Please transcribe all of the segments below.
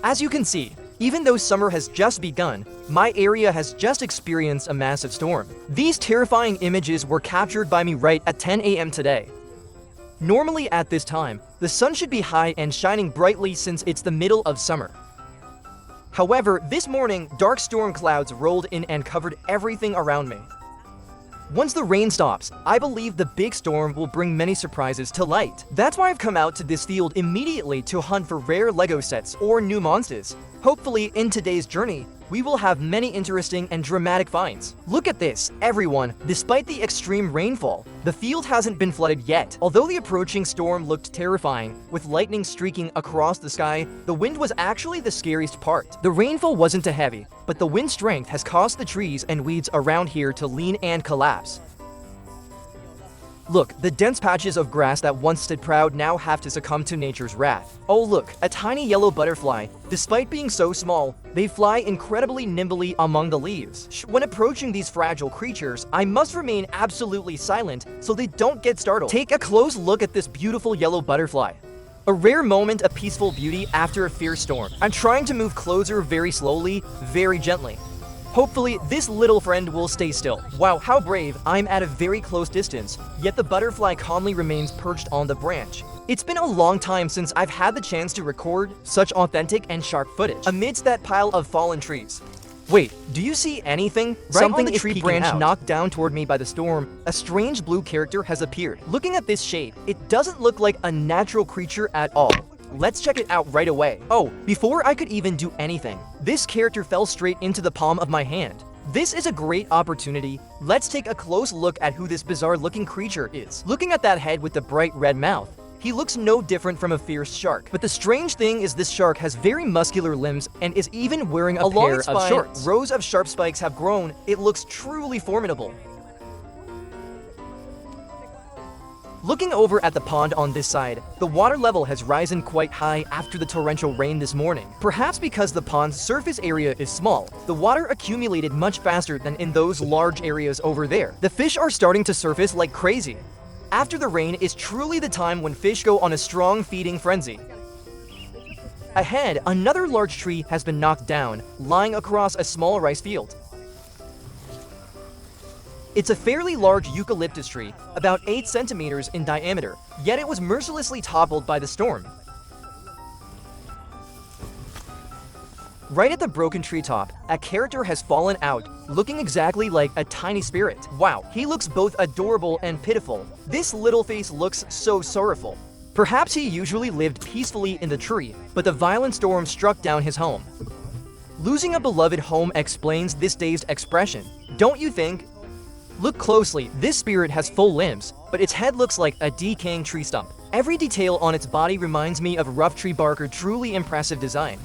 As you can see, even though summer has just begun, my area has just experienced a massive storm. These terrifying images were captured by me right at 10 a.m. today. Normally at this time, the sun should be high and shining brightly since it's the middle of summer. However, this morning, dark storm clouds rolled in and covered everything around me. Once the rain stops, I believe the big storm will bring many surprises to light. That's why I've come out to this field immediately to hunt for rare LEGO sets or new monsters. Hopefully, in today's journey, we will have many interesting and dramatic finds. Look at this, everyone. Despite the extreme rainfall, the field hasn't been flooded yet. Although the approaching storm looked terrifying, with lightning streaking across the sky, the wind was actually the scariest part. The rainfall wasn't too heavy, but the wind strength has caused the trees and weeds around here to lean and collapse. Look, the dense patches of grass that once stood proud now have to succumb to nature's wrath. Oh look, a tiny yellow butterfly. Despite being so small, they fly incredibly nimbly among the leaves. When approaching these fragile creatures, I must remain absolutely silent so they don't get startled. Take a close look at this beautiful yellow butterfly. A rare moment of peaceful beauty after a fierce storm. I'm trying to move closer very slowly, very gently. Hopefully, this little friend will stay still. Wow, how brave. I'm at a very close distance, yet the butterfly calmly remains perched on the branch. It's been a long time since I've had the chance to record such authentic and sharp footage amidst that pile of fallen trees. Wait, do you see anything? Something on the tree branch knocked down toward me by the storm. A strange blue character has appeared. Looking at this shape, it doesn't look like a natural creature at all. Let's check it out right away. Oh, before I could even do anything, this character fell straight into the palm of my hand. This is a great opportunity. Let's take a close look at who this bizarre-looking creature is. Looking at that head with the bright red mouth, he looks no different from a fierce shark. But the strange thing is this shark has very muscular limbs and is even wearing a pair of shorts. Rows of sharp spikes have grown. It looks truly formidable. Looking over at the pond on this side, the water level has risen quite high after the torrential rain this morning. Perhaps because the pond's surface area is small, the water accumulated much faster than in those large areas over there. The fish are starting to surface like crazy. After the rain is truly the time when fish go on a strong feeding frenzy. Ahead, another large tree has been knocked down, lying across a small rice field. It's a fairly large eucalyptus tree, about 8 centimeters in diameter, yet it was mercilessly toppled by the storm. Right at the broken treetop, a character has fallen out, looking exactly like a tiny spirit. Wow, he looks both adorable and pitiful. This little face looks so sorrowful. Perhaps he usually lived peacefully in the tree, but the violent storm struck down his home. Losing a beloved home explains this dazed expression, don't you think? Look closely, this spirit has full limbs, but its head looks like a decaying tree stump. Every detail on its body reminds me of rough tree bark or truly impressive design.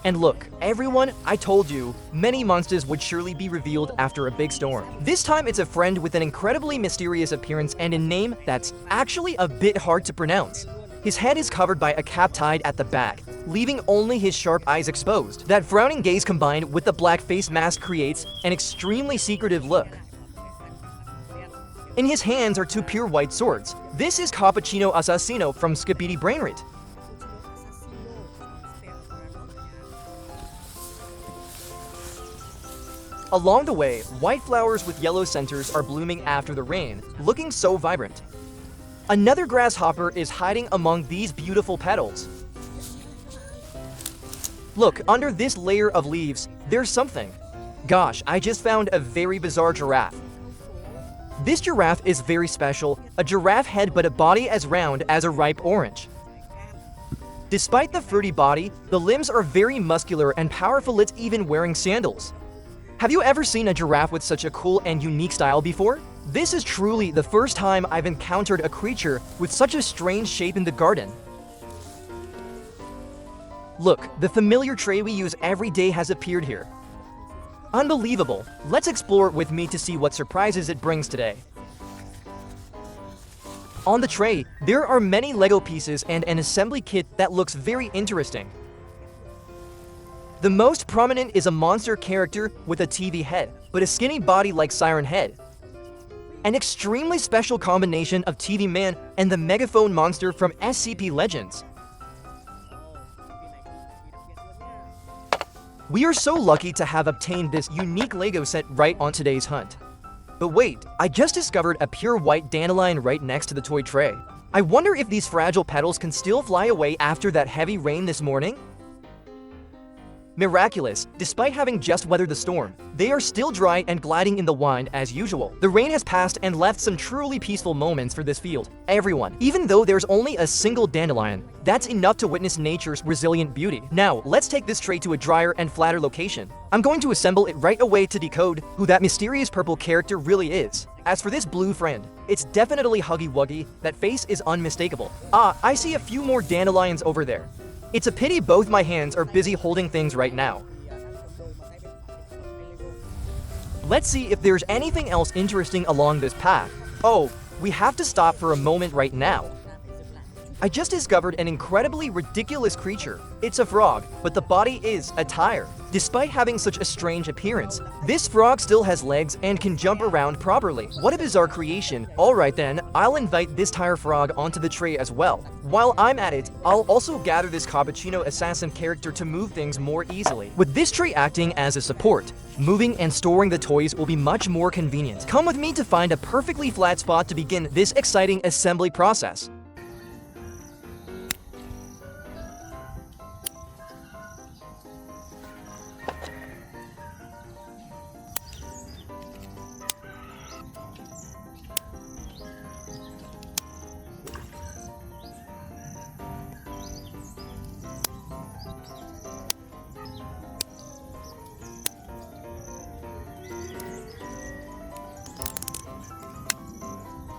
And look, everyone, I told you, many monsters would surely be revealed after a big storm. This time it's a friend with an incredibly mysterious appearance and a name that's actually a bit hard to pronounce. His head is covered by a cap tied at the back, leaving only his sharp eyes exposed. That frowning gaze combined with the black face mask creates an extremely secretive look. In his hands are 2 pure white swords. This is Cappuccino Assassino from Skibidi Brainrot. Along the way, white flowers with yellow centers are blooming after the rain, looking so vibrant. Another grasshopper is hiding among these beautiful petals. Look, under this layer of leaves, there's something. Gosh, I just found a very bizarre giraffe. This giraffe is very special, a giraffe head but a body as round as a ripe orange. Despite the fruity body, the limbs are very muscular and powerful, it's even wearing sandals. Have you ever seen a giraffe with such a cool and unique style before? This is truly the first time I've encountered a creature with such a strange shape in the garden. Look, the familiar tray we use every day has appeared here. Unbelievable. Let's explore it with me to see what surprises it brings today. On the tray, there are many Lego pieces and an assembly kit that looks very interesting. The most prominent is a monster character with a TV head, but a skinny body like Siren Head. An extremely special combination of TV Man and the megaphone monster from SCP Legends. We are so lucky to have obtained this unique Lego set right on today's hunt. But wait, I just discovered a pure white dandelion right next to the toy tray. I wonder if these fragile petals can still fly away after that heavy rain this morning? Miraculous, despite having just weathered the storm, they are still dry and gliding in the wind as usual. The rain has passed and left some truly peaceful moments for this field. Everyone, even though there's only a single dandelion, that's enough to witness nature's resilient beauty. Now, let's take this tray to a drier and flatter location. I'm going to assemble it right away to decode who that mysterious purple character really is. As for this blue friend, it's definitely Huggy Wuggy. That face is unmistakable. Ah, I see a few more dandelions over there. It's a pity both my hands are busy holding things right now. Let's see if there's anything else interesting along this path. Oh, we have to stop for a moment right now. I just discovered an incredibly ridiculous creature. It's a frog, but the body is a tire. Despite having such a strange appearance, this frog still has legs and can jump around properly. What a bizarre creation. Alright then, I'll invite this tire frog onto the tray as well. While I'm at it, I'll also gather this Cappuccino Assassin character to move things more easily. With this tray acting as a support, moving and storing the toys will be much more convenient. Come with me to find a perfectly flat spot to begin this exciting assembly process.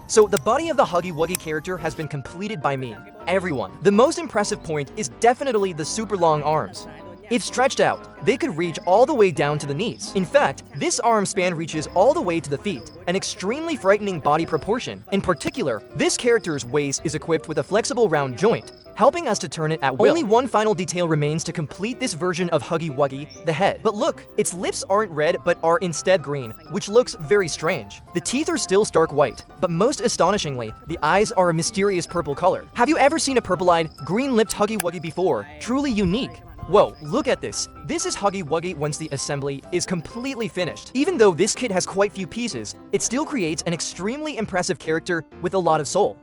So the body of the Huggy Wuggy character has been completed by me. Everyone. The most impressive point is definitely the super long arms. If stretched out, they could reach all the way down to the knees. In fact, this arm span reaches all the way to the feet, an extremely frightening body proportion. In particular, this character's waist is equipped with a flexible round joint, helping us to turn it at will. Only one final detail remains to complete this version of Huggy Wuggy, the head. But look, its lips aren't red but are instead green, which looks very strange. The teeth are still stark white, but most astonishingly, the eyes are a mysterious purple color. Have you ever seen a purple-eyed, green-lipped Huggy Wuggy before? Truly unique. Whoa, look at this. This is Huggy Wuggy once the assembly is completely finished. Even though this kit has quite few pieces, it still creates an extremely impressive character with a lot of soul.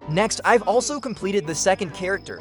Next, I've also completed the second character.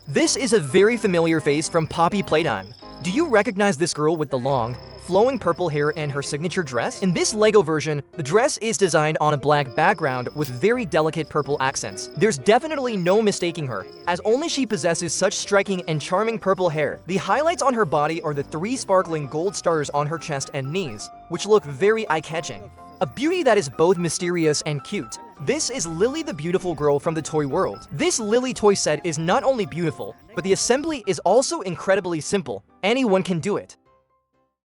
This is a very familiar face from Poppy Playtime. Do you recognize this girl with the long, flowing purple hair and her signature dress? In this Lego version, the dress is designed on a black background with very delicate purple accents. There's definitely no mistaking her, as only she possesses such striking and charming purple hair. The highlights on her body are the 3 sparkling gold stars on her chest and knees, which look very eye-catching. A beauty that is both mysterious and cute. This is Lily the beautiful girl from the toy world. This Lily toy set is not only beautiful, but the assembly is also incredibly simple. Anyone can do it.